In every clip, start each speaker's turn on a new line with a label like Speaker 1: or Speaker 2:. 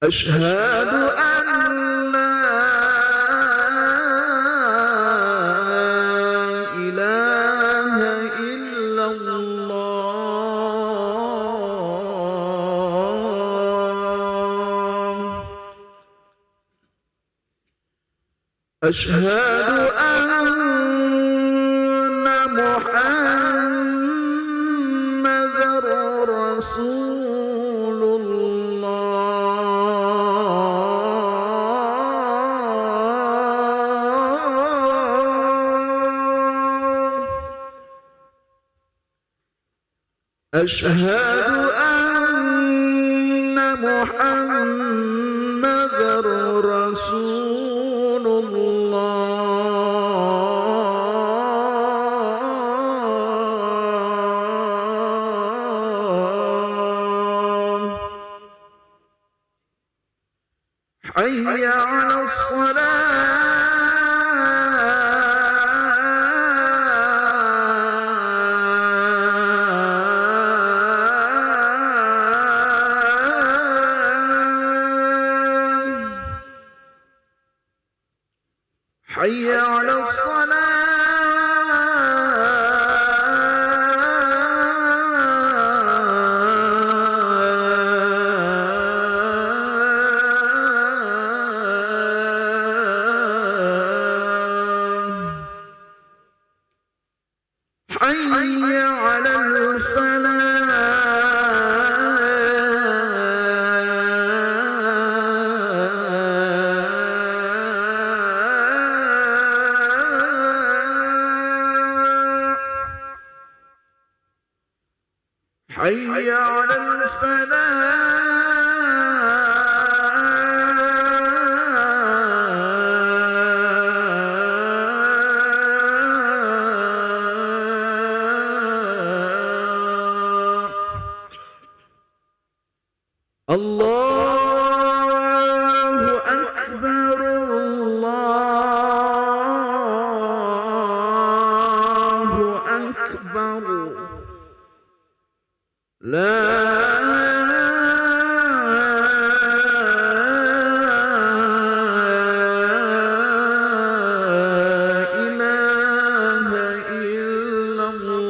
Speaker 1: أشهد أن لا إله إلا الله. أشهد أن محمدًا رسول الله. أشهد أن محمدًا رسول الله. حي على الصلاة. حي على الصلاة. حي على الفلاح. حي على الفلاح. الله أكبر الله أكبر. لا إله إلا الله.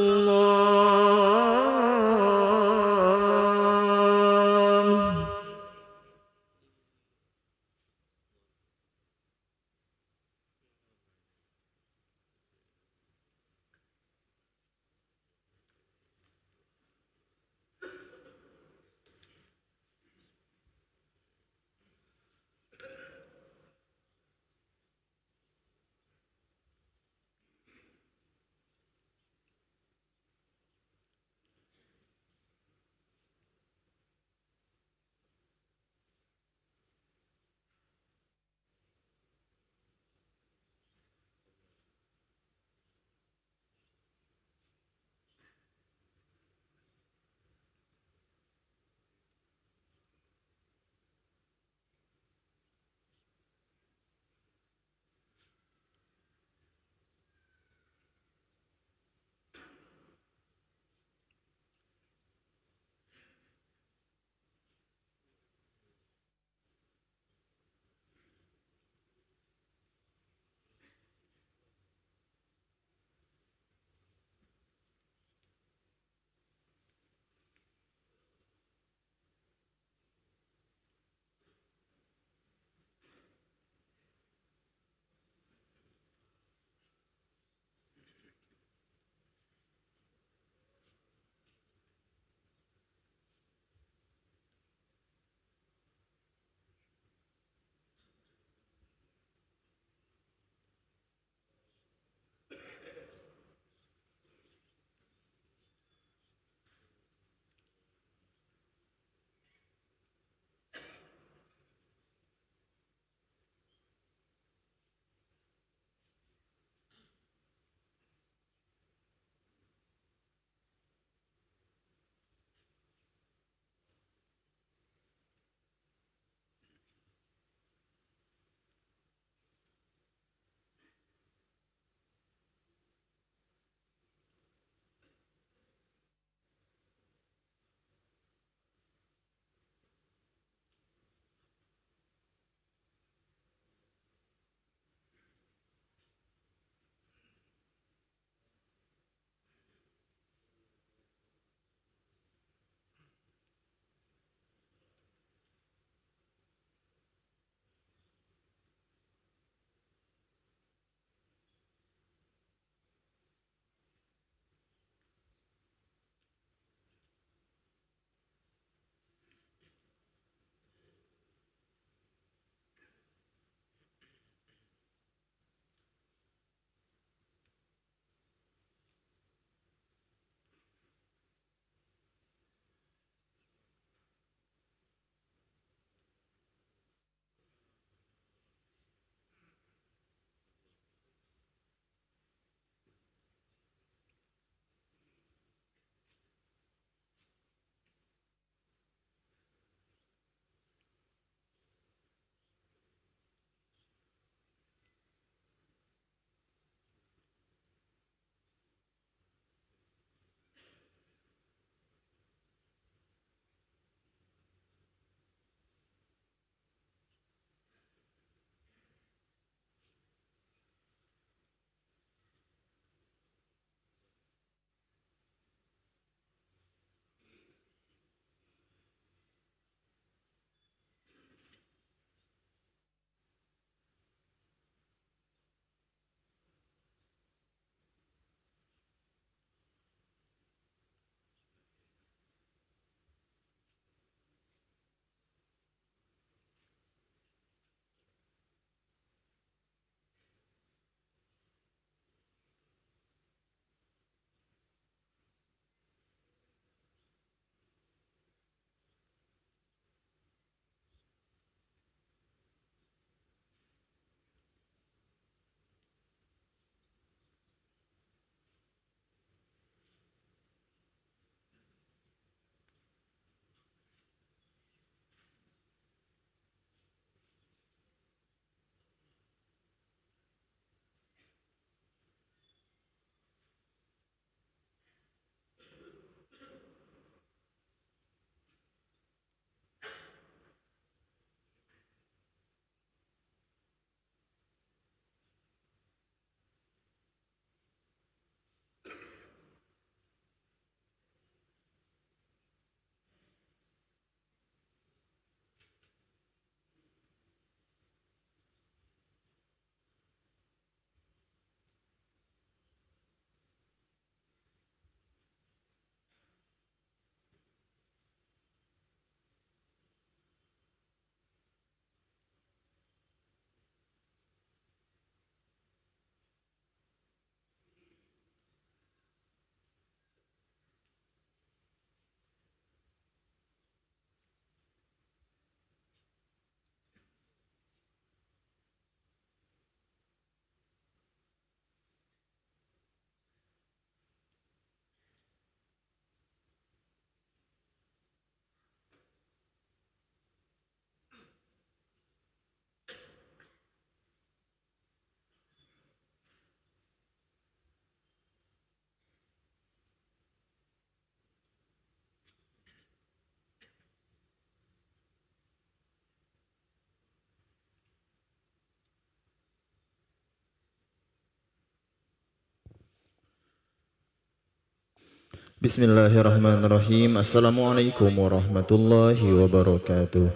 Speaker 2: Bismillahirrahmanirrahim. Assalamualaikum warahmatullahi wabarakatuh.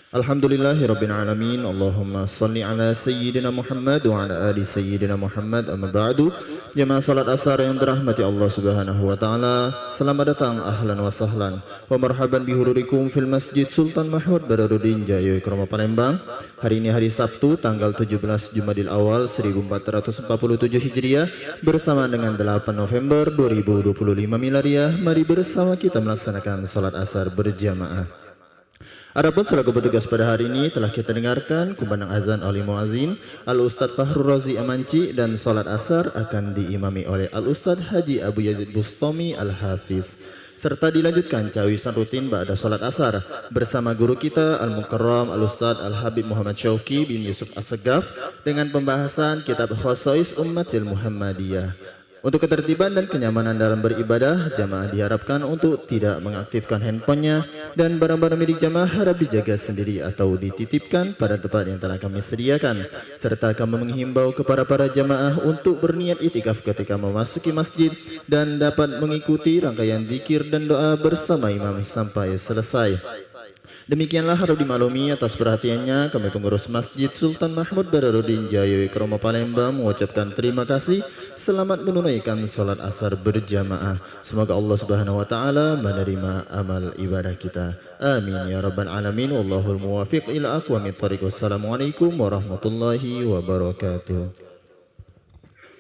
Speaker 2: Alhamdulillahirabbil alamin. Allahumma shalli ala sayyidina Muhammad wa ala ali sayyidina Muhammad. Amma ba'du. Jemaah salat asar yang dirahmati Allah Subhanahu wa taala. Selamat datang ahlan wa sahlan wa marhaban bihururikum fil Masjid Sultan Mahmud Badarudin Jaya Kromo Palembang. Hari ini hari Sabtu tanggal 17 Jumadil Awal 1447 Hijriah bersama dengan 8 November 2025 Miladiah. Mari bersama kita melaksanakan salat asar berjamaah. Adapun selaku petugas pada hari ini telah kita dengarkan kumandang azan oleh muazin Al-Ustadz Fahrul Razi Amanci, dan salat asar akan diimami oleh Al-Ustadz Haji Abu Yazid Bustami Al-Hafiz, serta dilanjutkan cawisan rutin ba'da salat asar bersama guru kita Al-Mukarram Al-Ustadz Al-Habib Muhammad Syauqi bin Yusuf As-Segaf dengan pembahasan kitab Khosois Ummatil Muhammadiyah. Untuk ketertiban dan kenyamanan dalam beribadah, jamaah diharapkan untuk tidak mengaktifkan handphonenya, dan barang-barang milik jamaah harap dijaga sendiri atau dititipkan pada tempat yang telah kami sediakan. Serta kami menghimbau kepada para jamaah untuk berniat itikaf ketika memasuki masjid dan dapat mengikuti rangkaian zikir dan doa bersama imam sampai selesai. Demikianlah harap dimaklumi atas perhatiannya. Kami pengurus Masjid Sultan Mahmud Badarudin Jaya Kromo Palembang mengucapkan terima kasih. Selamat menunaikan salat asar berjamaah. Semoga Allah Subhanahu wa taala menerima amal ibadah kita. Amin ya rabbal alamin. Wallahul muwaffiq ila aqwamit thoriq. Wassalamualaikum warahmatullahi wabarakatuh.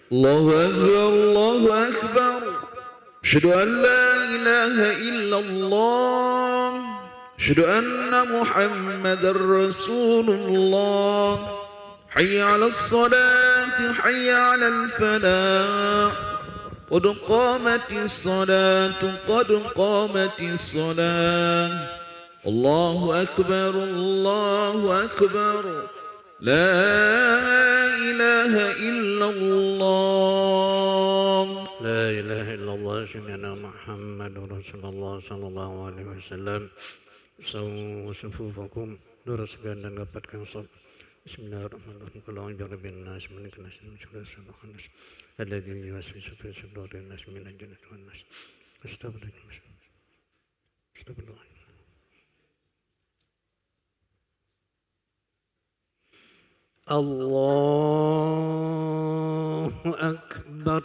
Speaker 1: Allahu Akbar, Allahu Akbar. Asyhadu an la ilaha illallah. أشهد أن محمد رسول الله. حي على الصلاة حي على الفلاح قد قامت الصلاة قد قامت الصلاة. الله أكبر الله أكبر. لا إله إلا الله.
Speaker 3: لا إله إلا الله سيدنا محمد رسول الله صلى الله عليه وسلم. Sawu sufufakum, luruskan dan dapatkan sab. Bismillahirrahmanirrahim. Qul a'udzu birabbin nas, malikin nas, min syarri hasidin nas, alladzi yuwaswisu fi sudurin nas minal jinnati wan nas. Astagfirullahaladzim. Allahu Akbar.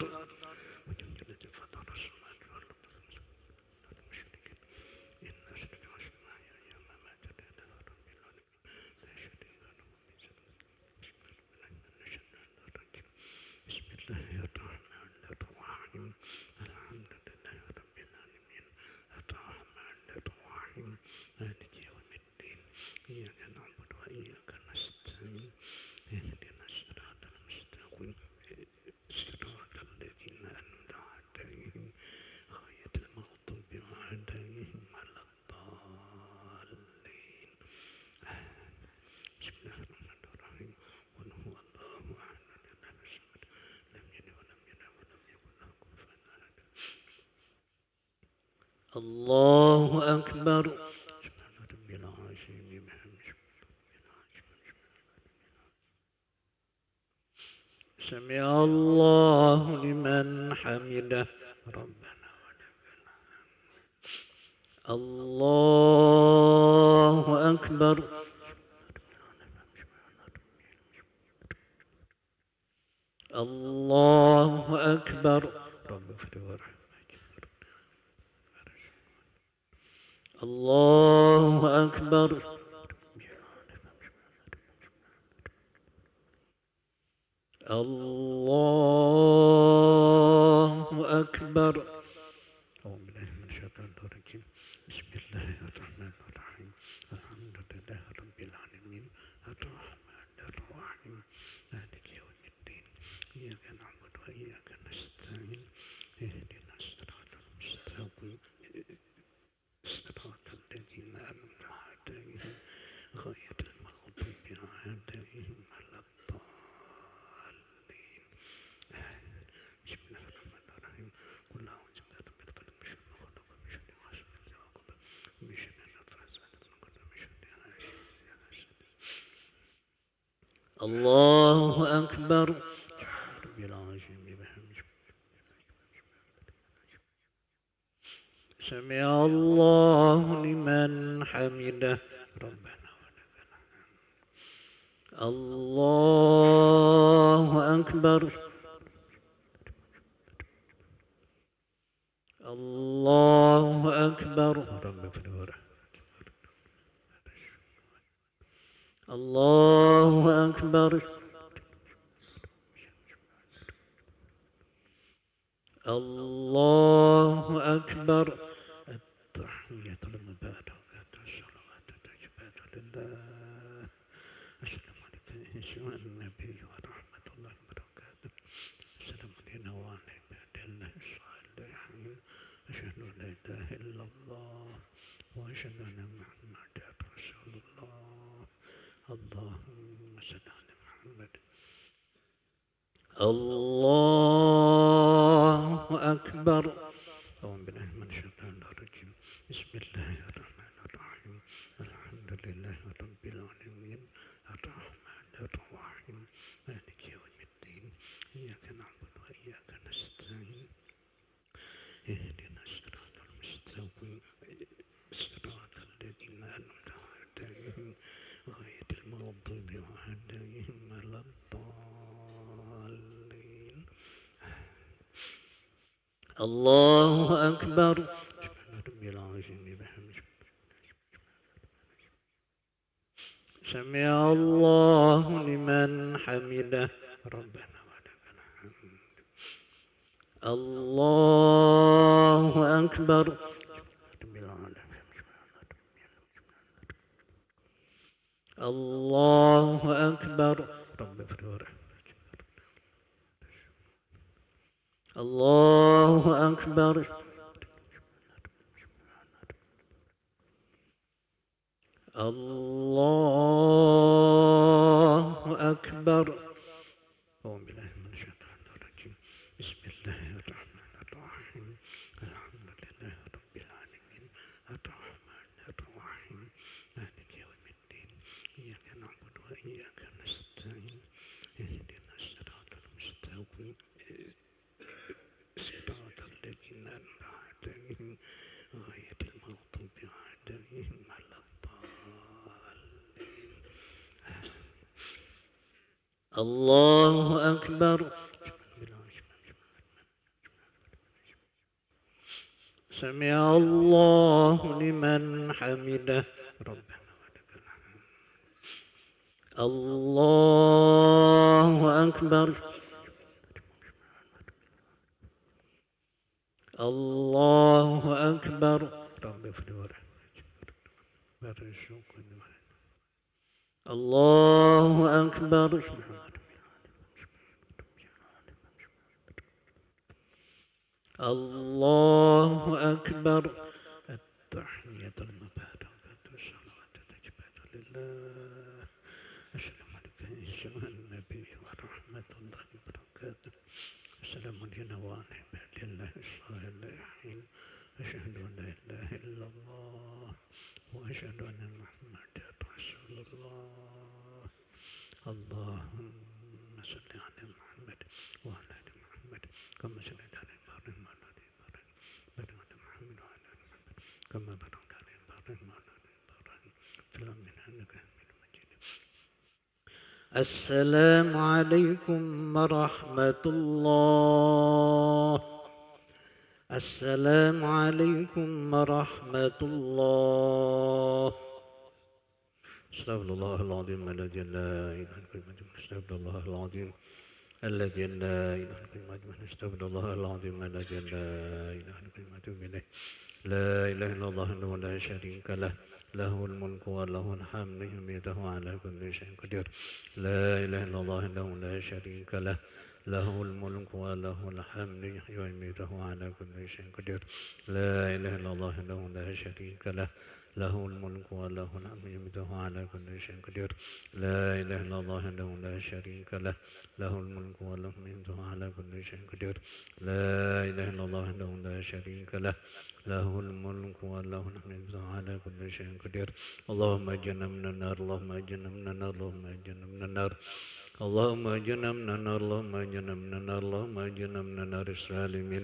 Speaker 3: Allahu Akbar. Sami Allahu liman hamidah. Rabbana wa lakal hamd. Allahu Akbar. Allahu Akbar. Allahu Akbar. Allahu Akbar. Bismillahirrahmanirrahim. Alhamdulillahi rabbil alamin. Ar-Rahmanir Rahim. Maliki yaumiddin. Iyyaka na'budu wa iyyaka nasta'in. Ihdinas siratal mustaqim. صراط الذين أنعمت عليهم غير المغضوب عليهم ولا الضالين. بسم الله الرحمن الرحيم. قل أعوذ برب الفلق من شر ما خلق ومن شر غاسق إذا وقب ومن شر النفاثات في العقد ومن شر حاسد. الله أكبر. رب العالمين بحمده. سمع الله لمن حمده ربنا ولك الحمد الله أكبر الله أكبر الله أكبر الله أكبر التحية المباركة الصلوات الطيبات لله السلام عليكم أيها النبي ورحمة الله وبركاته السلام علينا وعلى عباد الله الصالحين أشهد أن لا إله إلا الله وأشهد أن محمدا رسول الله اللهم صل على محمد الله أكبر أعوذ بالله من الشيطان الرجيم بسم الله الرحمن الرحيم الحمد لله رب العالمين الرحمن الرحيم مالك يوم الدين إياك نعبد وإياك نستعين اهدنا الصراط المستقيم صراط الذين أنعمت عليهم غير المغضوب عليهم ولا الضالين الله أكبر رب العظيم بحمده سمع الله لمن حمده ربنا ولك الحمد الله أكبر رب العالمين الله أكبر رب فرور الله أكبر الله أكبر أعوذ بالله من الشيطان الرجيم بسم الله الرحمن الرحيم الحمد لله رب العالمين الرحمن الرحيم مالك يوم الدين إياك نعبد وإياك نستعين اهدنا الصراط المستقيم صراط الذين أنعمت عليهم غير المغضوب عليهم ولا الضالين الله أكبر سمع الله لمن حمده ربنا ولك الحمد الله أكبر الله أكبر رب فرور الله أكبر الله أكبر التحية المباركة الصلوات الطيبات لله السلام عليكم أيها النبي ورحمة الله وبركاته السلام علينا وعلى عباد الله الصالحين أشهد أن لا إله إلا الله وأشهد أن محمدا رسول الله اللهم صل على محمد وعلى آل محمد كما صليت على إبراهيم وعلى آل إبراهيم بارك على محمد وعلى آل محمد كما باركت على إبراهيم وعلى آل إبراهيم في العالمين إنك حميد مجيد السلام عليكم ورحمة الله السلام عليكم ورحمة الله استغفر الله العظيم الذي لا إله إلا هو استغفر الله العظيم الذي لا إله إلا هو استغفر الله العظيم الذي لا إله إلا هو أتوب إليه لا إله إلا الله وحده لا شريك له له الملك وله الحمد يميته على كل شيء قدير لا إله إلا الله وحده لا شريك له له الملك وله الحمد يحيي ويميته على كل شيء قدير لا إله إلا الله وحده لا شريك له له الملك وله الحمد يميته على كل شيء قدير لا إله إلا الله وحده لا شريك له له الملك وله يميته على كل شيء قدير لا إله إلا الله وحده لا شريك له له الملك وله الحمد على كل شيء قدير اللهم اجعلنا من النار اللهم اجعلنا من النار اللهم اجعلنا من النار اللهم اجعلنا من النار اللهم اجعلنا من النار اللهم اجعلنا من النار السالمين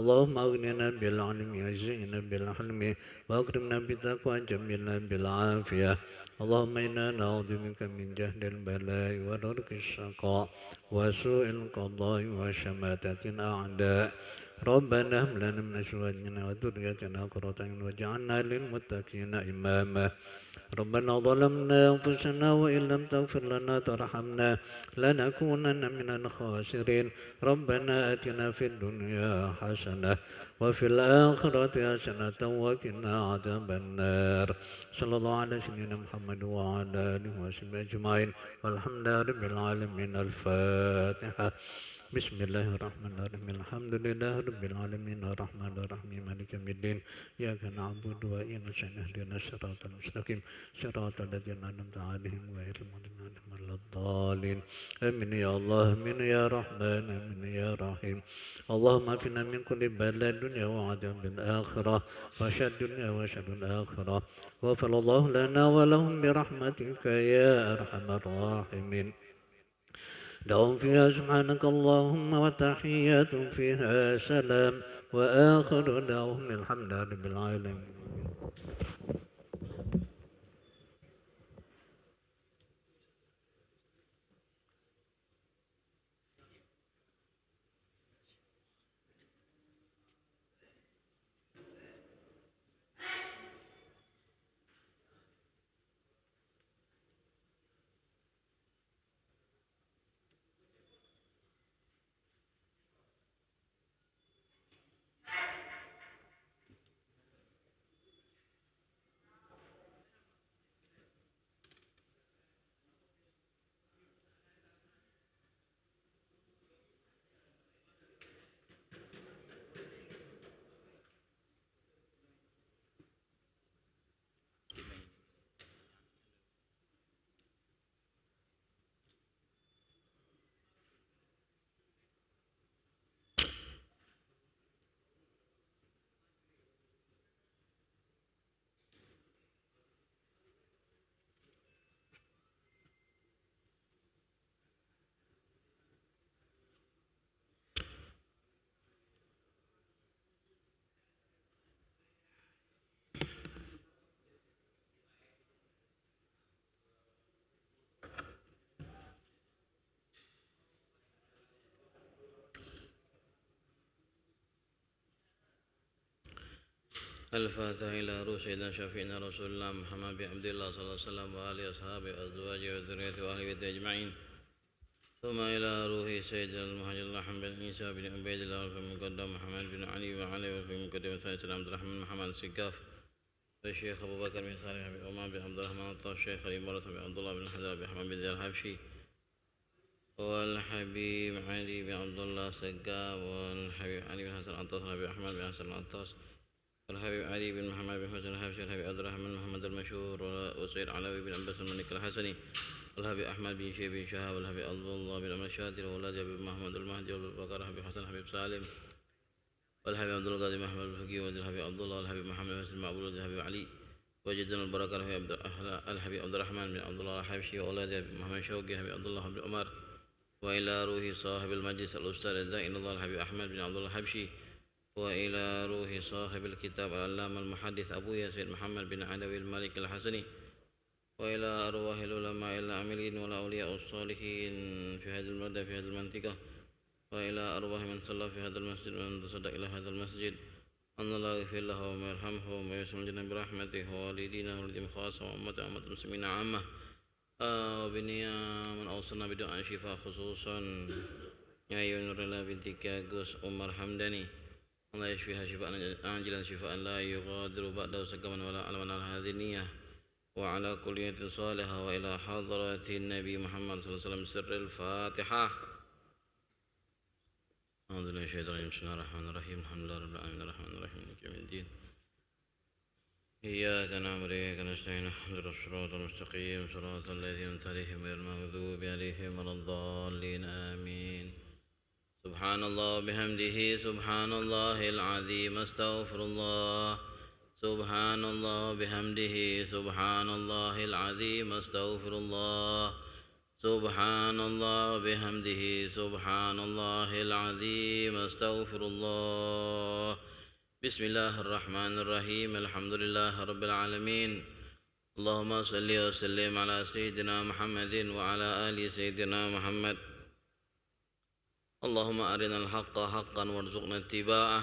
Speaker 3: اللهم أغننا بالعلم وزينا بالحلم وأكرمنا بالتقوى جميلنا بالعافية اللهم إنا نعوذ بك من جهل البلاء ودرك الشقاء وسوء القضاء وشماتة الأعداء ربنا هب لنا من أزواجنا وذريتنا قرة أعين واجعلنا للمتقين إماما ربنا ظلمنا أنفسنا وإن لم تغفر لنا ترحمنا لنكونن من الخاسرين ربنا آتنا في الدنيا حسنة وفي الآخرة حسنة وقنا عذاب النار صلى الله على سيدنا محمد وعلى آله وصحبه أجمعين والحمد لله رب العالمين الفاتحة بسم الله الرحمن الرحيم الحمد لله رب العالمين الرحمن الرحيم مالك يوم الدين إياك نعبد وإياك نستعين اهدنا الصراط المستقيم صراط الذين أنعمت عليهم غير المغضوب عليهم ولا الضالين آمين يا الله آمين يا رحمن آمين يا رحيم اللهم اعفنا من كل بلاء الدنيا وعذاب الآخرة وشر الدنيا وشر الآخرة غفر الله لنا ولهم برحمتك يا أرحم الراحمين دعوهم فيها سبحانك اللهم وتحيات فيها سلام وآخر دعوهم الحمد لله رب العالمين
Speaker 4: الفاتحة إلى روح سيدنا شفيعنا رسول الله محمد بن عبد الله صلى الله عليه وسلم وآله وأصحابه وأزواجه وذريته وأهل بيته أجمعين ثم إلى روح سيدنا المهاجر الرحمن بن عيسى بن عبيد الله وفي المقدم محمد بن علي وعلي وفي المقدم الثاني سيدنا عبد الرحمن محمد السقاف والشيخ أبو بكر بن صالح بن عمر بن عبد الرحمن الطاف الشيخ خليل مرة بن عبد الله بن حجر بن أحمد بن الحبشي والحبيب علي بن عبد الله السقاف والحبيب علي بن حسن العطاس والحبيب أحمد بن حسن العطاس والحبيب علي بن محمد بن حسن الحبشي والحبيب عبد الرحمن محمد المشهور وسيد علوي بن عباس الملك الحسني والحبيب أحمد بن شيخ بن شهاب والحبيب عبد الله بن أمر الشادر وأولاد أبي محمد المهدي والبقر الحبيب حسن الحبيب سالم والحبيب عبد القادر محمد الفقيه والحبيب عبد الله والحبيب محمد حسن المعبود والحبيب علي وجدنا البركة الحبيب عبد الرحمن بن عبد الله الحبشي وأولاد أبي محمد شوقي الحبيب عبد الله بن عمر وإلى روح صاحب المجلس الأستاذ الدائن الله الحبيب أحمد بن عبد الله الحبشي وإلى روح صاحب الكتاب العلامة المحدث أبو ياسين محمد بن علوي المالك الحسني وإلى أرواح العلماء العاملين والأولياء الصالحين في هذه المدة في هذه المنطقة وإلى أرواح من صلى في هذا المسجد ومن تصدق إلى هذا المسجد أن الله يغفر له ويرحمه ويسلم برحمته ووالدينا وولدهم خاصة وأمة المسلمين عامة وبنيا من أوصلنا بدعاء شفاء خصوصا يا نور الله بنت كاغوس عمر حمداني الله يشفيها شفاء عاجلا شفاء لا يغادر بعده سقما ولا علما على هذه النية وعلى كل نية صالحة وإلى حضرة النبي محمد صلى الله عليه وسلم سر الفاتحة. أعوذ بالله من الشيطان الرجيم بسم الله الرحمن الرحيم الحمد لله رب العالمين الرحمن الرحيم مالك يوم الدين إياك نعبد وإياك نستعين اهدنا الصراط المستقيم صراط الذين أنعمت عليهم غير المغضوب عليهم ولا الضالين آمين. سبحان الله وبحمده سبحان الله العظيم استغفر الله سبحان الله وبحمده سبحان الله العظيم استغفر الله سبحان الله وبحمده سبحان الله العظيم أستغفر الله بسم الله الرحمن الرحيم الحمد لله رب العالمين اللهم صل وسلم على سيدنا محمد وعلى آل سيدنا محمد اللهم أرنا الحق حقا وارزقنا اتباعه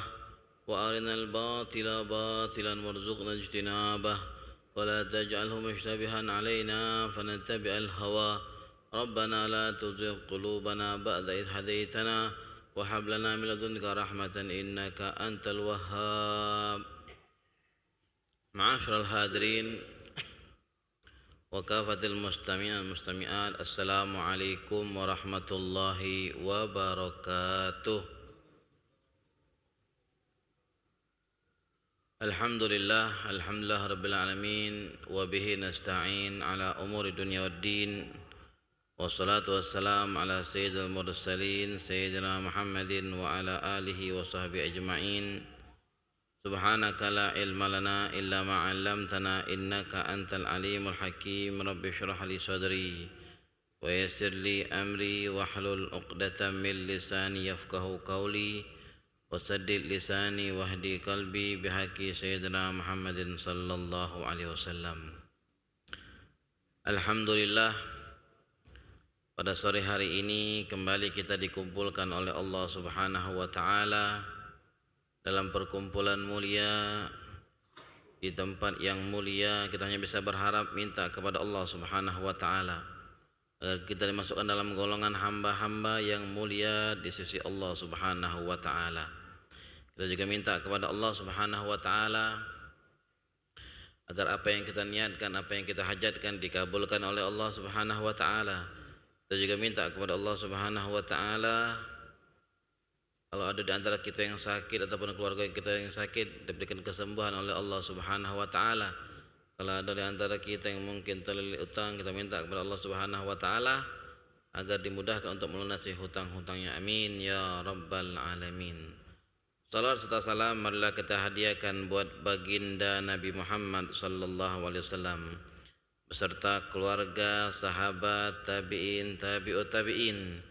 Speaker 4: وأرنا الباطل باطلا وارزقنا اجتنابه ولا تجعله مشتبها علينا فنتبع الهوى ربنا لا تزغ قلوبنا بعد إذ هديتنا وهب لنا من لدنك رحمة إنك أنت الوهاب. معاشر الحاضرين وكافة المستمعين والمستمعات السلام عليكم ورحمة الله وبركاته. Alhamdulillah rabbil alamin wa bihi nasta'in ala umuri dunya waddin wassalatu wassalam ala sayyidil mursalin sayyidina Muhammadin wa ala alihi wa sahbihi ajma'in. Subhanaka la ilma lana illa ma 'allamtana innaka antal alimul hakim. Rabbi shrah li sadri wa yassir li amri wahlul 'uqdatam min lisani yafqahu qawli wasaddid lisani wahdi qalbi bihaqi sayyidina Muhammadin sallallahu alaihi wasallam. Alhamdulillah, pada sore hari ini kembali kita dikumpulkan oleh Allah Subhanahu wa taala dalam perkumpulan mulia di tempat yang mulia. Kita hanya bisa berharap minta kepada Allah Subhanahu wa taala agar kita dimasukkan dalam golongan hamba-hamba yang mulia di sisi Allah Subhanahu wa taala. Kita juga minta kepada Allah Subhanahu wa taala agar apa yang kita niatkan, apa yang kita hajatkan dikabulkan oleh Allah Subhanahu wa taala. Kita juga minta kepada Allah Subhanahu wa taala kalau ada di antara kita yang sakit ataupun keluarga kita yang sakit diberikan kesembuhan oleh Allah Subhanahu wa taala. Kalau ada di antara kita yang mungkin terlilit utang, kita minta kepada Allah Subhanahu wa taala agar dimudahkan untuk melunasi hutang-hutangnya. Amin ya rabbal alamin. Salat serta salam marilah kita hadiahkan buat baginda Nabi Muhammad sallallahu alaihi wasallam beserta keluarga, sahabat, tabi'in, tabi'ut tabi'in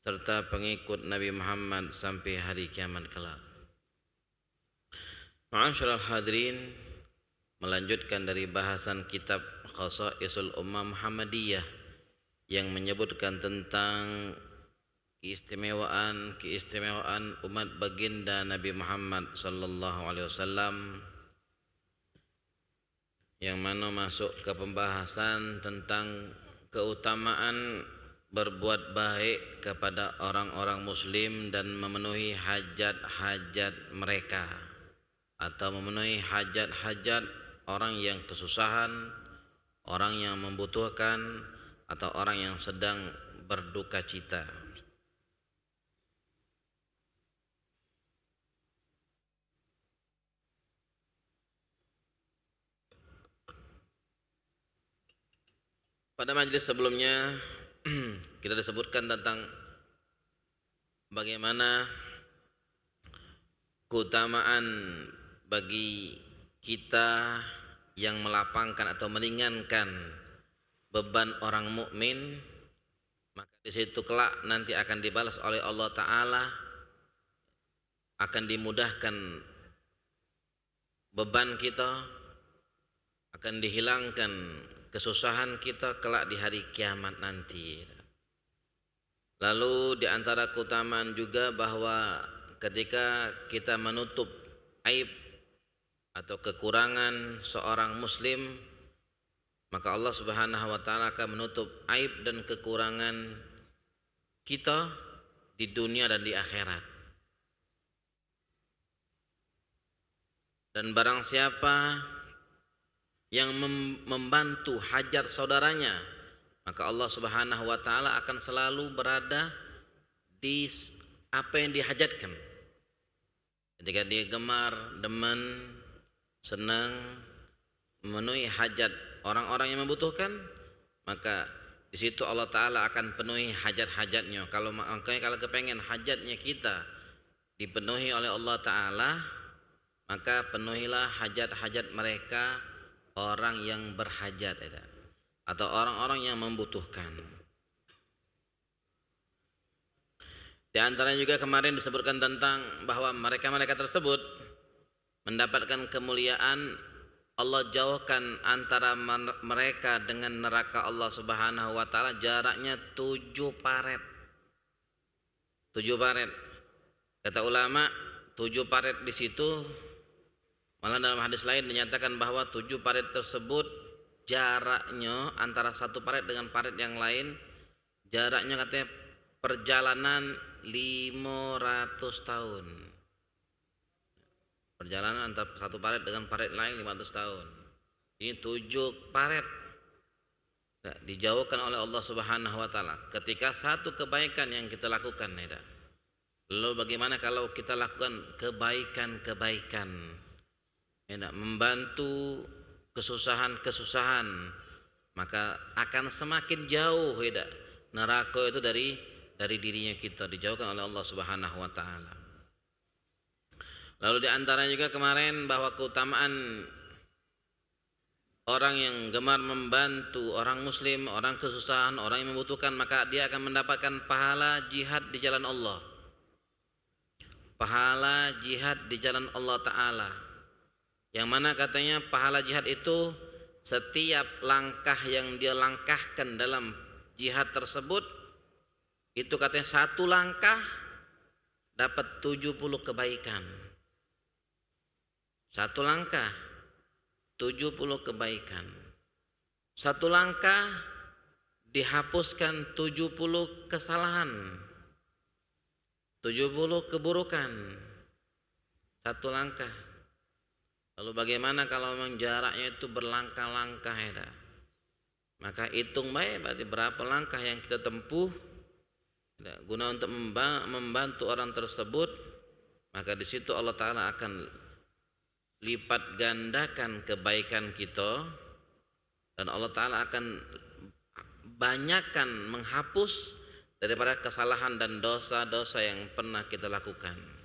Speaker 4: serta pengikut Nabi Muhammad sampai hari kiamat kelak. Ma'asyiral hadirin, melanjutkan dari bahasan kitab Khasaisul Ummah Muhammadiyah yang menyebutkan tentang keistimewaan umat baginda Nabi Muhammad sallallahu alaihi wasallam, yang mana masuk ke pembahasan tentang keutamaan berbuat baik kepada orang-orang muslim dan memenuhi hajat-hajat mereka atau memenuhi hajat-hajat orang yang kesusahan, orang yang membutuhkan atau orang yang sedang berduka cita. Pada majelis sebelumnya kita disebutkan tentang bagaimana keutamaan bagi kita yang melapangkan atau meringankan beban orang mukmin, maka di situ kelak nanti akan dibalas oleh Allah taala, akan dimudahkan beban kita, akan dihilangkan kesusahan kita kelak di hari kiamat nanti. Lalu di antara keutamaan juga bahwa ketika kita menutup aib atau kekurangan seorang muslim, maka Allah Subhanahu wa taala akan menutup aib dan kekurangan kita di dunia dan di akhirat. Dan barang siapa yang membantu hajat saudaranya, maka Allah Subhanahu wa taala akan selalu berada di apa yang dihajatkan. Ketika dia gemar, demen, senang memenuhi hajat orang-orang yang membutuhkan, maka di situ Allah taala akan penuhi hajat-hajatnya. Kalau kepengen hajatnya kita dipenuhi oleh Allah taala, maka penuhilah hajat-hajat mereka, orang yang berhajat atau orang-orang yang membutuhkan. Di antaranya juga kemarin disebutkan tentang bahwa mereka tersebut mendapatkan kemuliaan, Allah jauhkan antara mereka dengan neraka Allah Subhanahu wa taala jaraknya 7 paret. 7 paret. Kata ulama, 7 paret di situ, malah dalam hadis lain dinyatakan bahwa 7 paret tersebut jaraknya antara satu paret dengan paret yang lain, jaraknya katanya perjalanan 500 tahun. Perjalanan antara satu paret dengan paret lain 500 tahun. Ini 7 paret. Nah, dijauhkan oleh Allah Subhanahu wa taala ketika satu kebaikan yang kita lakukan, ya. Lalu bagaimana kalau kita lakukan kebaikan-kebaikan? Ya, membantu kesusahan-kesusahan, maka akan semakin jauh, ya, neraka itu dari dirinya kita, dijauhkan oleh Allah Subhanahu wa taala. Lalu di antaranya juga kemarin bahwa keutamaan orang yang gemar membantu orang muslim, orang kesusahan, orang yang membutuhkan, maka dia akan mendapatkan pahala jihad di jalan Allah. Pahala jihad di jalan Allah taala. Yang mana katanya pahala jihad itu setiap langkah yang dia langkahkan dalam jihad tersebut, itu katanya satu langkah dapat 70 kebaikan. Satu langkah 70 kebaikan. Satu langkah dihapuskan 70 kesalahan, 70 keburukan. Satu langkah. Lalu bagaimana kalau memang jaraknya itu berlangkah-langkah, ya? Maka hitung baik berarti berapa langkah yang kita tempuh guna untuk membantu orang tersebut, maka di situ Allah taala akan lipat gandakan kebaikan kita, dan Allah taala akan banyakkan menghapus daripada kesalahan dan dosa-dosa yang pernah kita lakukan.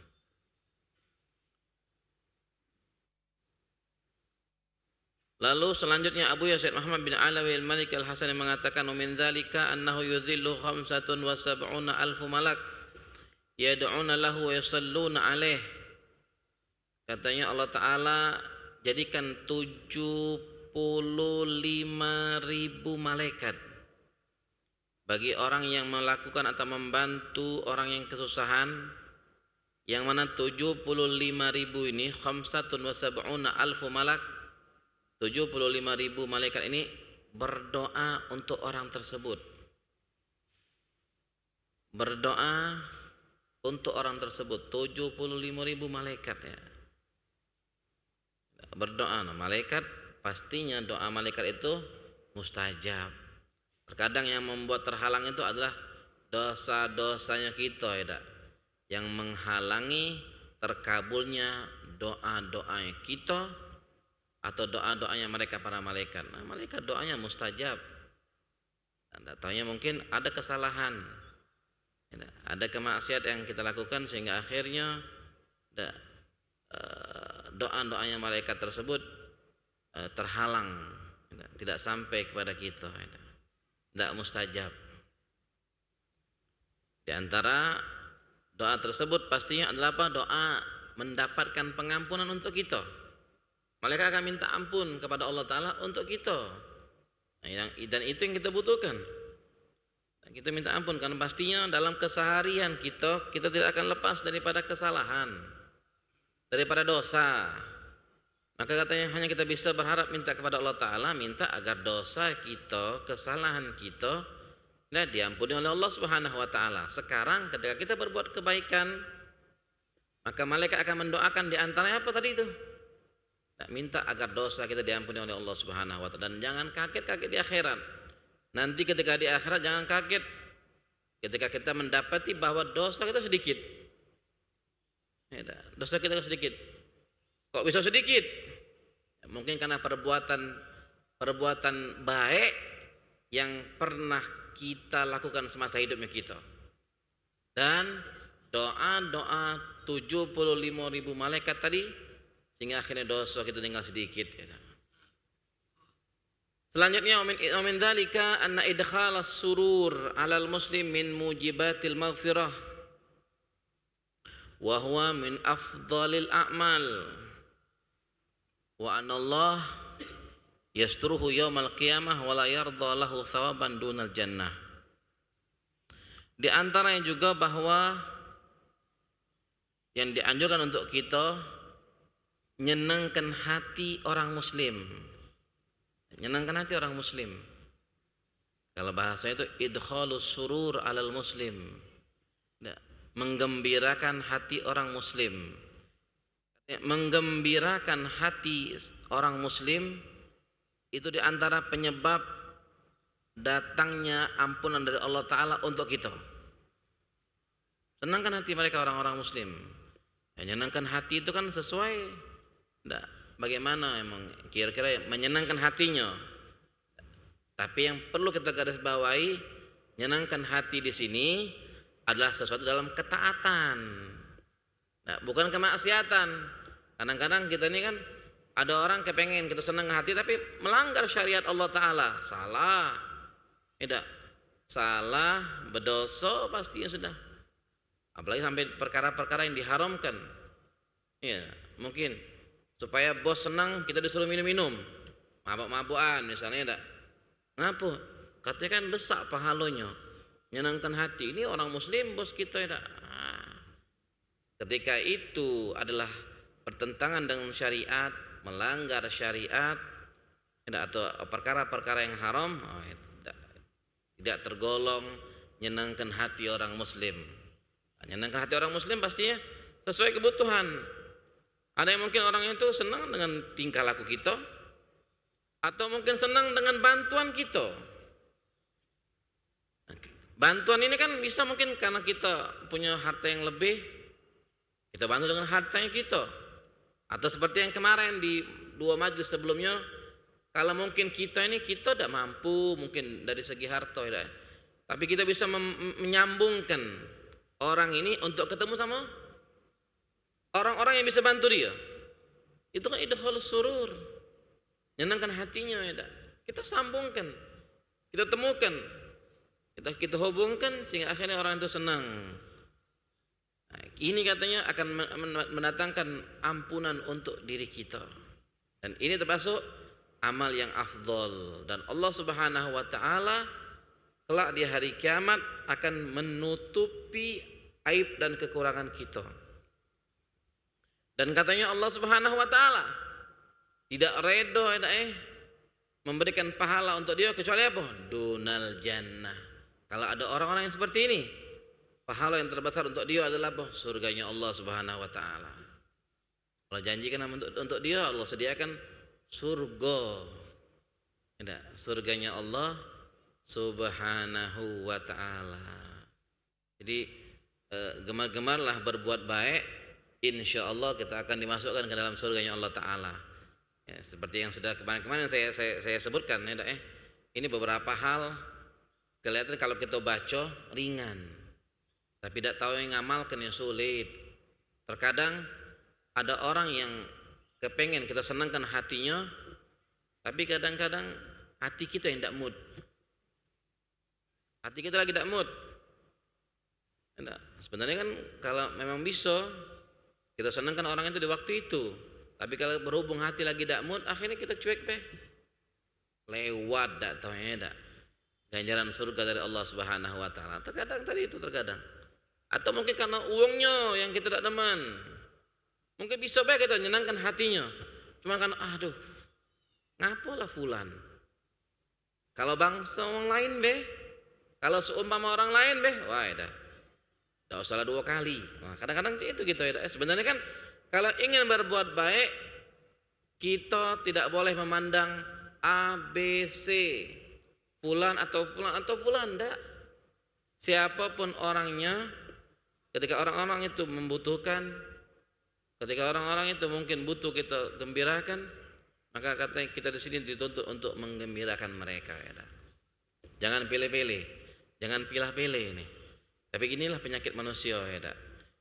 Speaker 4: Lalu selanjutnya Abu Yazid Muhammad bin Alawi al-Malik al-Hasani mengatakan, min dzalika annahu yudhillu 75 alfu malak yad'una lahu wa yusalluna alaih. Katanya Allah taala jadikan 75.000 malaikat bagi orang yang melakukan atau membantu orang yang kesusahan, yang mana 75.000 ini 75 alfu malak, 75.000 malaikat ini berdoa untuk orang tersebut. Berdoa untuk orang tersebut, 75.000 malaikat, ya. Berdoa, nah, malaikat pastinya doa malaikat itu mustajab. Terkadang yang membuat terhalang itu adalah dosa-dosanya kita, ya, yang menghalangi terkabulnya doa-doanya kita atau doa-doanya mereka para malaikat. Nah, malaikat doanya mustajab. Anda taunya mungkin ada kesalahan, ada kemaksiatan yang kita lakukan sehingga akhirnya doa-doanya malaikat tersebut terhalang, tidak sampai kepada kita, tidak mustajab. Di antara doa tersebut pastinya adalah apa? Doa mendapatkan pengampunan untuk kita. Malaikat akan minta ampun kepada Allah taala untuk kita. Dan itu yang kita butuhkan. Kita minta ampun karena pastinya dalam keseharian kita tidak akan lepas daripada kesalahan, daripada dosa. Maka katanya hanya kita bisa berharap minta kepada Allah taala, minta agar dosa kita, kesalahan kita diampuni oleh Allah Subhanahu wa taala. Sekarang ketika kita berbuat kebaikan, maka malaikat akan mendoakan di antaranya apa tadi itu? Minta agar dosa kita diampuni oleh Allah Subhanahu wa taala. Dan jangan kaget di akhirat. Nanti ketika di akhirat jangan kaget ketika kita mendapati bahwa dosa kita sedikit. Dosa kita sedikit. Kok bisa sedikit? Mungkin karena perbuatan baik yang pernah kita lakukan semasa hidupnya kita. Dan doa-doa 75.000 malaikat tadi, sehingga akhirnya dosa kita tinggal sedikit. Selanjutnya, min dzalika anna idkhalas surur 'alal muslim min mujibatil maghfirah. wa huwa min afdhalil a'mal wa anna Allah yasturuhu yaumal qiyamah wa la yarda lahu thawaban dunal jannah. Di antaranya juga bahwa yang dianjurkan untuk kita menyenangkan hati orang muslim. Menyenangkan hati orang muslim. Kalau bahasanya itu idkhalus surur alal muslim. Menggembirakan hati orang muslim. Menggembirakan hati orang muslim itu diantara penyebab datangnya ampunan dari Allah Ta'ala untuk kita. Senangkan hati mereka orang-orang muslim. Menyenangkan hati itu kan sesuai bagaimana emang kira-kira menyenangkan hatinya. Tapi yang perlu kita garis bawahi, menyenangkan hati di sini adalah sesuatu dalam ketaatan. Bukan kemaksiatan. Kadang-kadang kita ini kan ada orang kepengen kita senang hati tapi melanggar syariat Allah Ta'ala. Salah. Tidak. Salah, berdosa pastinya sudah. Apalagi sampai perkara-perkara yang diharamkan. Ya, mungkin supaya bos senang kita disuruh minum-minum. Mabuk-mabukan misalnya tidak. Kenapa? Katanya kan besar pahalanya. Menyenangkan hati. Ini orang muslim bos kita tidak. Ketika itu adalah pertentangan dengan syariat, melanggar syariat atau perkara-perkara yang haram, itu tidak tergolong menyenangkan hati orang muslim. Menyenangkan hati orang muslim pastinya sesuai kebutuhan. Ada yang mungkin orang itu senang dengan tingkah laku kita, atau mungkin senang dengan bantuan kita. Bantuan ini kan bisa mungkin karena kita punya harta yang lebih, kita bantu dengan hartanya kita. Atau seperti yang kemarin di 2 majelis sebelumnya, kalau mungkin kita tidak mampu mungkin dari segi harta ya. Tapi kita bisa menyambungkan orang ini untuk ketemu sama orang-orang yang bisa bantu dia. Itu kan idkhalus surur. Menyenangkan hatinya ya. Kita sambungkan. Kita temukan. Kita hubungkan sehingga akhirnya orang itu senang. Ini katanya akan mendatangkan ampunan untuk diri kita. Dan ini termasuk amal yang afdol. Dan Allah Subhanahu wa ta'ala kelak di hari kiamat akan menutupi aib dan kekurangan kita. Dan katanya Allah Subhanahu wa ta'ala tidak redo memberikan pahala untuk dia kecuali apa? Dunal jannah. Kalau ada orang-orang yang seperti ini, pahala yang terbesar untuk dia adalah apa? Surganya Allah Subhanahu wa ta'ala. Allah janjikan untuk dia, Allah sediakan surga. Surganya Allah Subhanahu wa ta'ala. Jadi gemar-gemarlah berbuat baik, insya Allah kita akan dimasukkan ke dalam surganya Allah ta'ala. Ya, seperti yang sudah kemarin-kemarin saya sebutkan ini beberapa hal kelihatan kalau kita baca ringan, tapi tidak tahu yang ngamalkan yang sulit. Terkadang ada orang yang kepengen kita senangkan hatinya, tapi kadang-kadang hati kita yang tidak mood. Hati kita lagi tidak mood. Sebenarnya kan kalau memang bisa kita senangkan orang itu di waktu itu, tapi kalau berhubung hati lagi tidak mood, akhirnya kita cuek lewat tak tahu tidak ganjaran surga dari Allah Subhanahu wa ta'ala. Terkadang tadi itu terkadang. Atau mungkin karena uangnya yang kita tidak demen. Mungkin bisa baik kita menyenangkan hatinya. Cuma kan ngapalah fulan. Kalau bangsa orang lain kalau seumpama orang lain wah dah. Tidak usah 2 kali. Nah, kadang-kadang itu gitu ya. Sebenarnya kan kalau ingin berbuat baik, kita tidak boleh memandang A, B, C, fulan atau fulan, enggak. Siapapun orangnya, ketika orang-orang itu membutuhkan, ketika orang-orang itu mungkin butuh kita gembirakan, maka katanya kita di sini dituntut untuk menggembirakan mereka. Ya. Jangan pilih-pilih, jangan pilah-pilih ini. Tapi inilah penyakit manusia, ya.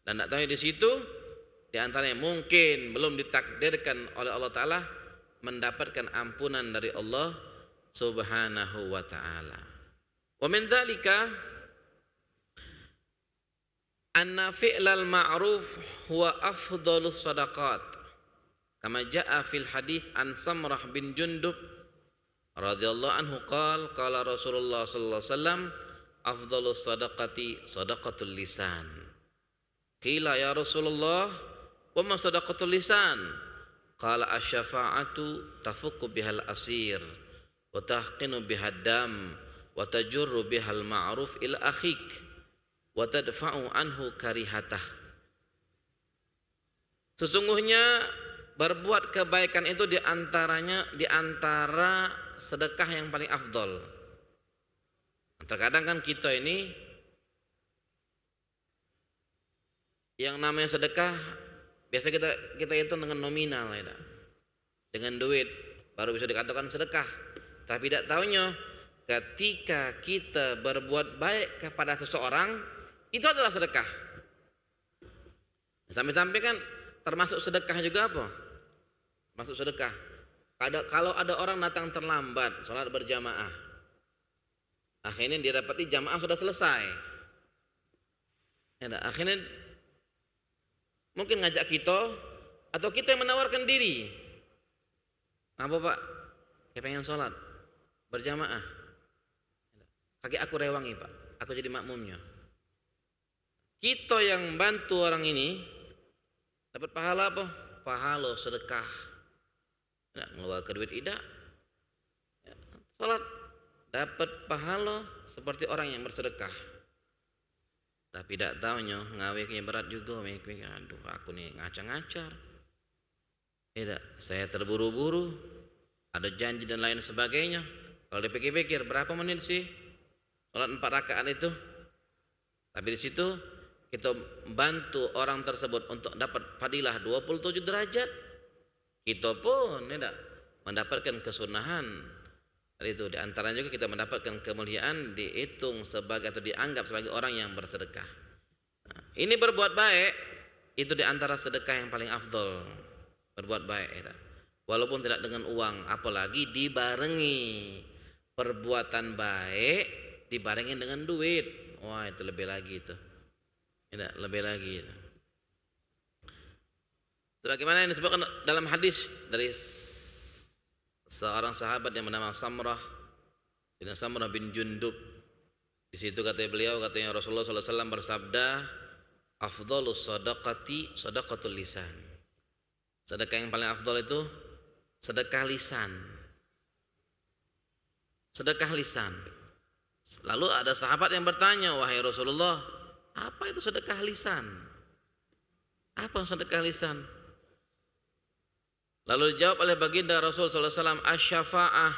Speaker 4: Dan tidak tahu di situ, di antaranya mungkin belum ditakdirkan oleh Allah Ta'ala mendapatkan ampunan dari Allah Subhanahu wa ta'ala. Wa min dzalika anna fi'lal ma'ruf huwa afdhalus sadaqat kama jaa fil hadits an Samrah bin Jundub radhiyallahu anhu qala Rasulullah sallallahu alaihi wasallam afdhalus sadaqati sadaqatul lisan. Qila ya Rasulullah wa ma sadaqatul lisan? Qala asy-syafa'atu tafukku bihal asir wa tahqinu bihad dam wa tajurru bihal ma'ruf ila akhik wa tadfa'u anhu karihatah. Sesungguhnya berbuat kebaikan itu di antara sedekah yang paling afdol. Terkadang kan kita ini yang namanya sedekah biasa kita hitung dengan nominal ya, dengan duit baru bisa dikatakan sedekah. Tapi tidak tahunya ketika kita berbuat baik kepada seseorang itu adalah sedekah. Sampai-sampai kan termasuk sedekah juga apa? Masuk sedekah. Kalau ada orang datang terlambat sholat berjamaah, akhirnya dia dapati jamaah sudah selesai. Ya, akhirnya mungkin ngajak kita atau kita yang menawarkan diri. Apa Pak? Saya pengen sholat berjamaah. Kaki aku rewangi Pak, aku jadi makmumnya. Kita yang bantu orang ini dapat pahala apa? Pahala sedekah. Ngeluarkan duit tidak. Sholat dapat pahala seperti orang yang bersedekah. Tapi tidak tahunya ngaweknya berat juga. Aduh aku nih ngacar-ngacar. Tidak, saya terburu-buru, ada janji dan lain sebagainya. Kalau dipikir-pikir berapa menit sih sholat 4 rakaat itu? Tapi di situ kita bantu orang tersebut untuk dapat fadilah 27 derajat. Kita pun tidak mendapatkan kesunahan. Itu di antaranya juga kita mendapatkan kemuliaan dihitung sebagai atau dianggap sebagai orang yang bersedekah. Nah, ini berbuat baik itu di antara sedekah yang paling afdol. Berbuat baik ya. Walaupun tidak dengan uang, apalagi dibarengi perbuatan baik dibarengi dengan duit. Wah, itu lebih lagi itu. Tidak, lebih lagi itu. Sebagaimana yang disebutkan dalam hadis dari seorang sahabat yang bernama Samrah bin Jundub. Di situ katanya Rasulullah SAW bersabda, afdhalus sadaqati sadaqatul lisan. Sedekah yang paling afdal itu sedekah lisan. Sedekah lisan. Lalu ada sahabat yang bertanya, wahai Rasulullah, apa itu sedekah lisan? Apa sedekah lisan? Lalu dijawab oleh baginda Rasul sallallahu alaihi wasallam, asy-syafa'ah,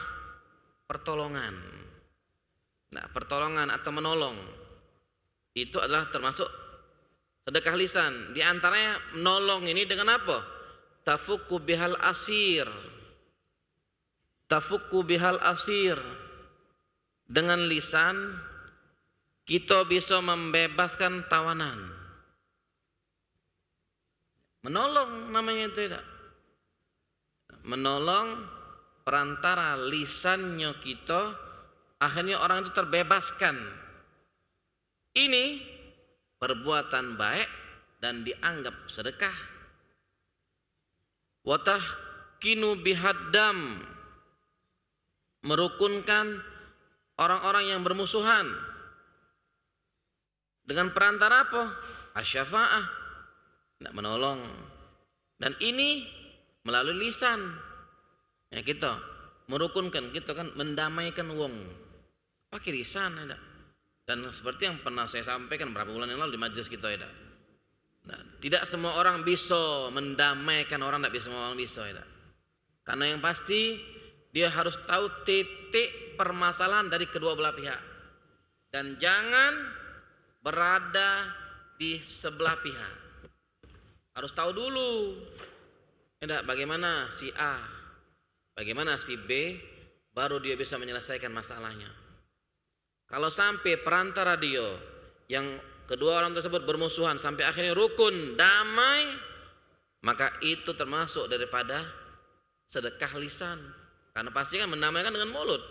Speaker 4: pertolongan. Nah, pertolongan atau menolong itu adalah termasuk sedekah lisan. Di antaranya menolong ini dengan apa? Tafukku bihal asir. Tafukku bihal asir. Dengan lisan kita bisa membebaskan tawanan. Menolong namanya itu tidak. Menolong perantara lisannya kita, akhirnya orang itu terbebaskan. Ini perbuatan baik dan dianggap sedekah. Watahkinu bihaddam, merukunkan orang-orang yang bermusuhan dengan perantara apa? Asy-syafa'ah, tidak menolong. Dan ini melalui lisan ya, kita merukunkan, kita kan mendamaikan wong pakai lisan ya. Dan seperti yang pernah saya sampaikan beberapa bulan yang lalu di majelis kita ya. Nah, tidak semua orang bisa mendamaikan orang, tidak bisa semua orang bisa ya. Karena yang pasti dia harus tahu titik permasalahan dari kedua belah pihak dan jangan berada di sebelah pihak. Harus tahu dulu bagaimana si A, bagaimana si B, baru dia bisa menyelesaikan masalahnya. Kalau sampai perantara dia yang kedua orang tersebut bermusuhan sampai akhirnya rukun, damai, maka itu termasuk daripada sedekah lisan. Karena pasti kan mendamaikan dengan mulut,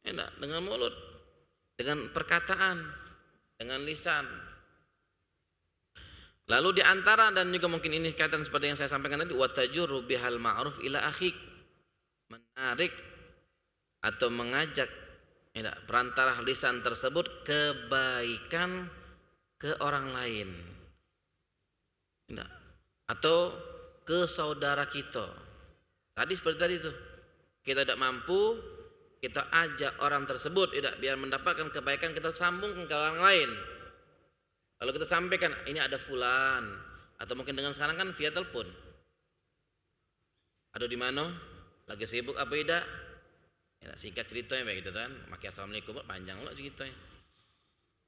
Speaker 4: dengan mulut, dengan perkataan, dengan lisan. Lalu di antara dan juga mungkin ini kaitan seperti yang saya sampaikan tadi, wa tajurru bihal ma'ruf ila akhik, menarik atau mengajak perantara lisan tersebut kebaikan ke orang lain, atau ke saudara kita. Tadi seperti tadi itu, kita tidak mampu, kita ajak orang tersebut biar mendapatkan kebaikan, kita sambung ke orang lain. Lalu kita sampaikan, ini ada fulan, atau mungkin dengan sekarang kan via telepon. Ada di mana? Lagi sibuk apa tidak? Ya, singkat ceritanya begitu kan. Maki assalamualaikum, panjang lah ceritanya.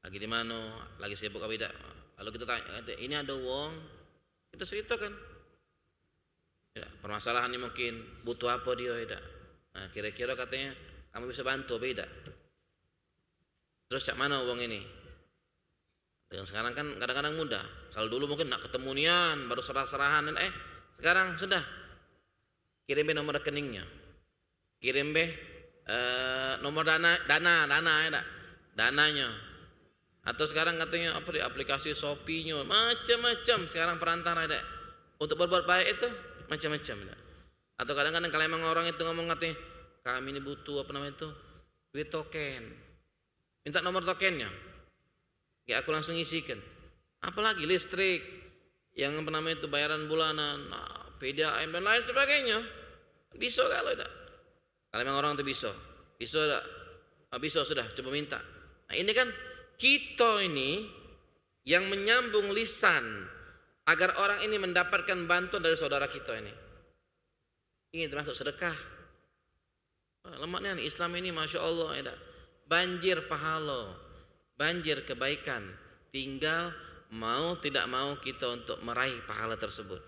Speaker 4: Lagi di mana? Lagi sibuk apa tidak? Lalu kita tanya, ini ada wong, kita ceritakan. Ya, permasalahan ini mungkin butuh apa dia tidak? Nah, kira-kira katanya kamu bisa bantu apa tidak? Terus cak mana wong ini? Dengan sekarang kan kadang-kadang mudah. Kalau dulu mungkin nak ketemunian, baru serah-serahan, sekarang sudah kirim nomor rekeningnya, kirim nomor dananya, atau sekarang katanya apa di aplikasi Shopee-nya, macam-macam sekarang perantara ada untuk berbuat baik itu macam-macam. Atau kadang-kadang kalau emang orang itu ngomong katanya kami ini butuh apa namanya itu duit token, minta nomor tokennya. Ya aku langsung isikan. Apalagi listrik yang apa namanya itu bayaran bulanan, PDAM dan lain sebagainya. Bisa kalau tidak. Kalau memang orang itu bisa tidak. Bisa sudah coba minta. Nah ini kan kita ini yang menyambung lisan agar orang ini mendapatkan bantuan dari saudara kita ini. Ini termasuk sedekah. Lemaknya Islam ini masya Allah ya, banjir pahala. Banjir kebaikan, tinggal mau tidak mau kita untuk meraih pahala tersebut,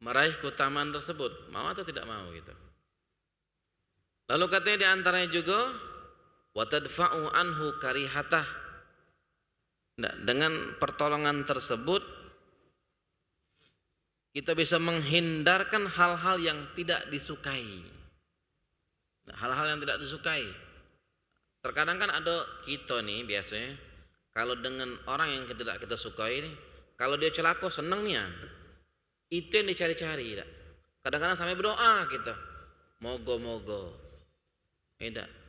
Speaker 4: meraih keutamaan tersebut, mau atau tidak mau gitu. Lalu katanya di antaranya juga wa tadfa'u anhu karihatah. Dengan pertolongan tersebut kita bisa menghindarkan hal-hal yang tidak disukai. Hal-hal yang tidak disukai. Terkadang kan ada kita nih biasanya kalau dengan orang yang tidak kita sukai ini, kalau dia celaka senang nih, itu yang dicari-cari. Kadang-kadang sampai berdoa kita, moga-moga,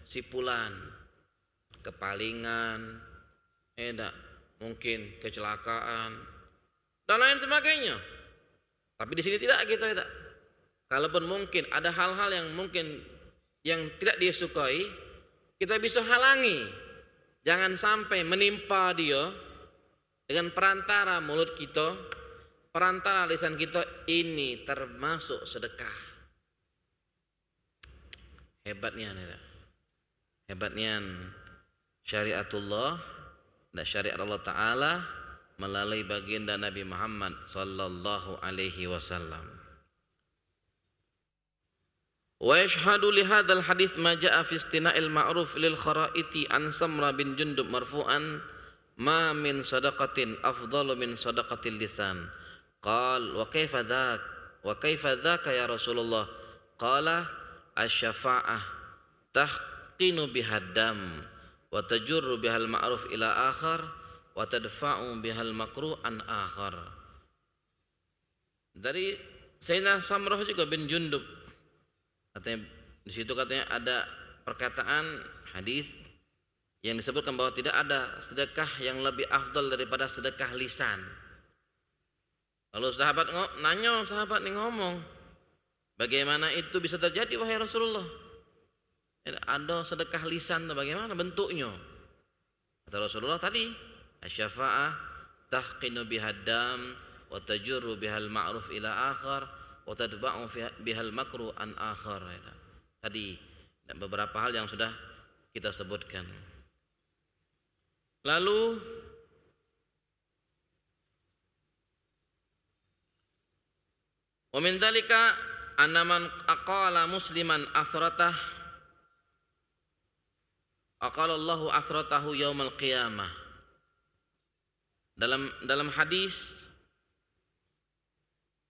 Speaker 4: si fulan kepalingan, mungkin kecelakaan dan lain sebagainya. Tapi di sini tidak kita. Kalaupun mungkin ada hal-hal yang mungkin yang tidak dia sukai, kita bisa halangi, jangan sampai menimpa dia dengan perantara mulut kita, perantara lisan kita. Ini termasuk sedekah. Hebatnya syariatullah dan syariat Allah Ta'ala melalui baginda Nabi Muhammad sallallahu alaihi wasallam. Wa yashhadu li hadzal hadits ma jaa fi istina'il ma'ruf lil kharaiti an Samra bin Jundub marfu'an ma min sadaqatin afdalu min sadaqatil lisan. Qal wa kaifa dzaka ya Rasulullah? Qala asy-syafa'ah tahqinu bihaddam wa tajurru bihal ma'ruf ila akhar wa tadfa'u bihal makruh an akhar. Dari Sayyidina Samrah juga bin Jundub, katanya di situ katanya ada perkataan hadis yang disebutkan bahwa tidak ada sedekah yang lebih afdal daripada sedekah lisan. Lalu sahabat nanya, sahabat nih ngomong, bagaimana itu bisa terjadi wahai Rasulullah? Ada sedekah lisan, bagaimana bentuknya? Kata Rasulullah tadi, asy-syafa'ah tahqinu bihaddam wa tajurru bihal ma'ruf ila akhar wa tadba'u bihal makruh an akhar. Tadi beberapa hal yang sudah kita sebutkan. Lalu wa min dzalika anna man aqala musliman athratah aqalallahu athratahu yaumal qiyamah. Dalam hadis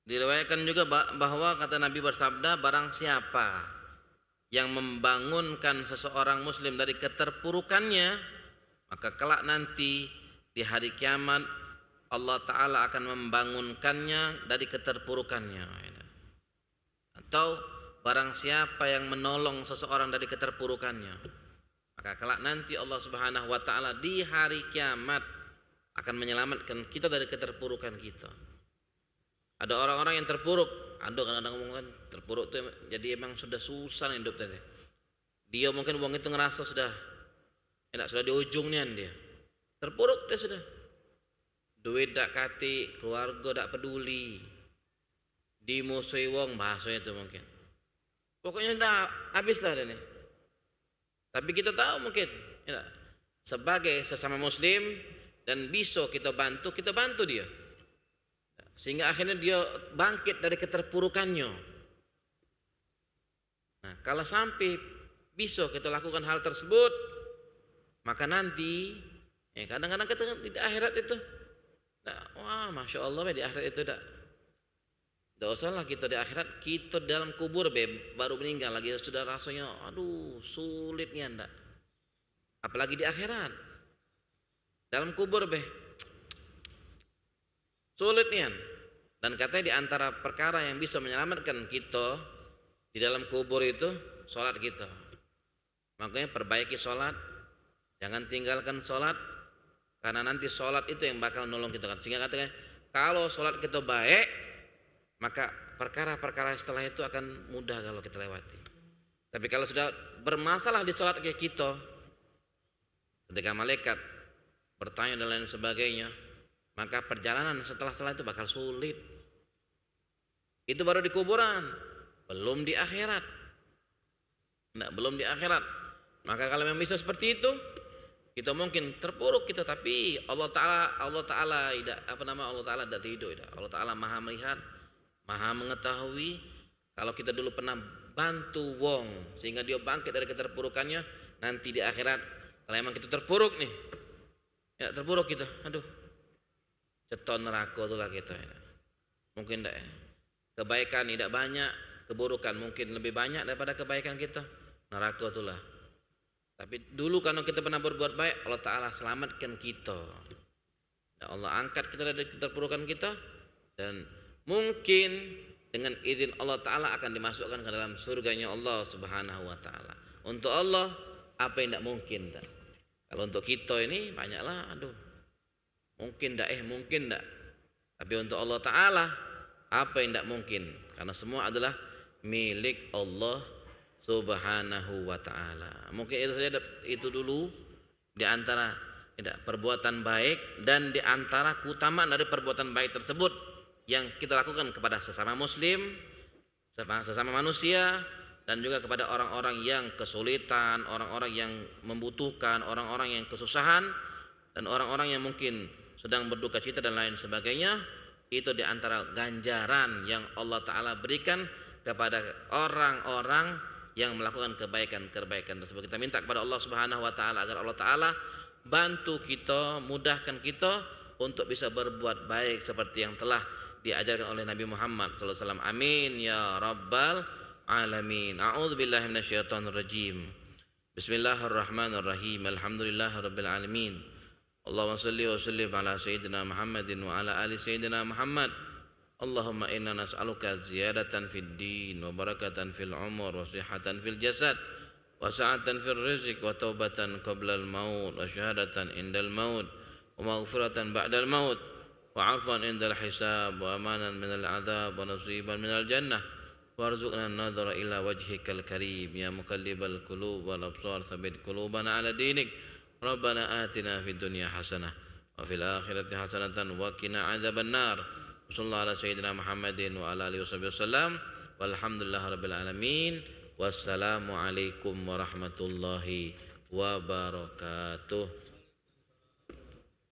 Speaker 4: diriwayatkan juga bahwa kata Nabi bersabda, barang siapa yang membangunkan seseorang muslim dari keterpurukannya, maka kelak nanti di hari kiamat Allah Ta'ala akan membangunkannya dari keterpurukannya. Atau barang siapa yang menolong seseorang dari keterpurukannya, maka kelak nanti Allah Subhanahu wa Ta'ala di hari kiamat akan menyelamatkan kita dari keterpurukan kita. Ada orang-orang yang terpuruk, ada kadang-kadang ngomong kan terpuruk itu jadi emang sudah susah hidup tadi. Dia mungkin uang itu ngerasa sudah enak, sudah di ujungnya dia. Terpuruk dia sudah. Duit tak kati, keluarga tak peduli. Dimusuhi wong bahasanya itu mungkin. Pokoknya dah habislah dia nih. Tapi kita tahu mungkin ya, sebagai sesama muslim dan bisa kita bantu dia. Sehingga akhirnya dia bangkit dari keterpurukannya. Nah, kalau sampai bisa kita lakukan hal tersebut, maka nanti ya kadang-kadang kita di akhirat itu wah Masya Allah di akhirat itu tidak usahlah kita di akhirat, kita dalam kubur baru meninggal lagi sudah rasanya aduh sulitnya ndak. Apalagi di akhirat. Dalam kubur sulitnya. Dan katanya di antara perkara yang bisa menyelamatkan kita di dalam kubur itu sholat kita. Makanya perbaiki sholat, jangan tinggalkan sholat, karena nanti sholat itu yang bakal nolong kita kan. Sehingga katanya kalau sholat kita baik, maka perkara-perkara setelah itu akan mudah kalau kita lewati. Tapi kalau sudah bermasalah di sholat kayak kita, ketika malaikat bertanya dan lain sebagainya, maka perjalanan setelah itu bakal sulit. Itu baru di kuburan, belum di akhirat. Nah, belum di akhirat. Maka kalau memang bisa seperti itu, kita mungkin terpuruk kita, tapi Allah Taala tidak Allah Taala tidak tidur. Allah Taala Maha melihat, Maha mengetahui. Kalau kita dulu pernah bantu wong sehingga dia bangkit dari keterpurukannya, nanti di akhirat kalau memang kita terpuruk nih, ya terpuruk kita, aduh, ceton neraka itulah kita. Mungkin tidak, kebaikan tidak banyak, keburukan mungkin lebih banyak daripada kebaikan kita, neraka itulah. Tapi dulu kalau kita pernah berbuat baik, Allah Ta'ala selamatkan kita. Allah angkat kita dari keterpurukan kita, dan mungkin dengan izin Allah Ta'ala akan dimasukkan ke dalam surganya Allah Subhanahu wa Ta'ala. Untuk Allah apa yang tidak mungkin tak? Kalau untuk kita ini banyaklah, aduh, mungkin tidak. Tapi untuk Allah Ta'ala apa yang tidak mungkin? Karena semua adalah milik Allah Subhanahu wa Ta'ala. Mungkin itu saja, itu dulu di antara perbuatan baik, dan di antara keutamaan dari perbuatan baik tersebut yang kita lakukan kepada sesama muslim, sesama manusia, dan juga kepada orang-orang yang kesulitan, orang-orang yang membutuhkan, orang-orang yang kesusahan, dan orang-orang yang mungkin sedang berduka cita dan lain sebagainya. Itu di antara ganjaran yang Allah Ta'ala berikan kepada orang-orang yang melakukan kebaikan tersebut. Kita minta kepada Allah Subhanahu wa Ta'ala agar Allah Ta'ala bantu kita, mudahkan kita untuk bisa berbuat baik seperti yang telah diajarkan oleh Nabi Muhammad SAW. Amin ya rabbal alamin. A'udzubillahi minasyaitonirrajim. Bismillahirrahmanirrahim. Alhamdulillahirabbil alamin. Allahumma shalli wa sallim ala sayyidina Muhammadin wa ala ali sayyidina Muhammad. Allahumma inna nas'aluka ziyadatan fid din wa barakatan fil umur wa sihhatan fil jasad wa sa'atan fil rizq wa taubatan qabla al maut wa syahadatan indal maut wa maghfiratan ba'dal maut wa 'afwan indal hisab wa amanan minal 'adzab wa nasiban minal jannah warzuqna an-nadhara ila wajhikal karim ya muqallibal qulub wal absar tsabbit qulubana 'ala dinik. Rabbana atina fid dunya hasanah wa fil akhirati hasanatan wa qina 'adzaban nar. Sallallahu ala sayyidina Muhammadin wa ala alihi wasallam. Walhamdulillahirabbil alamin. Wassalamu alaikum warahmatullahi wabarakatuh.